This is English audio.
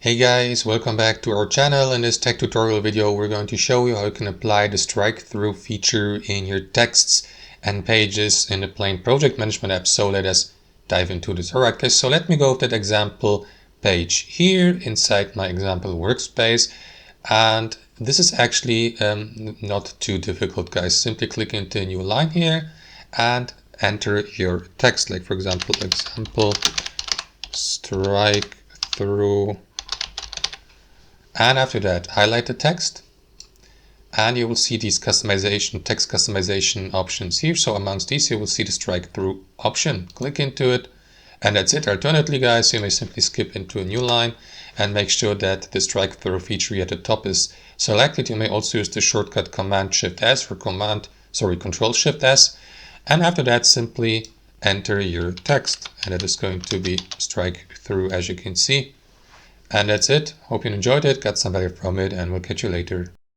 Hey guys, welcome back to our channel. In this tech tutorial video we're going to show you how you can apply the strike-through feature in your texts and pages in the plain project management app. So let us dive into this. Alright guys, so let me go to that example page here inside my example workspace, and this is actually not too difficult guys. Simply click into a new line here and enter your text, like for example strike-through. And after that, highlight the text and you will see these text customization options here. So amongst these, you will see the strike-through option. Click into it and that's it. Alternatively, guys, you may simply skip into a new line and make sure that the strike-through feature at the top is selected. You may also use the shortcut Command-Shift-S or Control-Shift-S. And after that, simply enter your text, and it is going to be strike-through, as you can see. And that's it. Hope you enjoyed it, got some value from it, and we'll catch you later.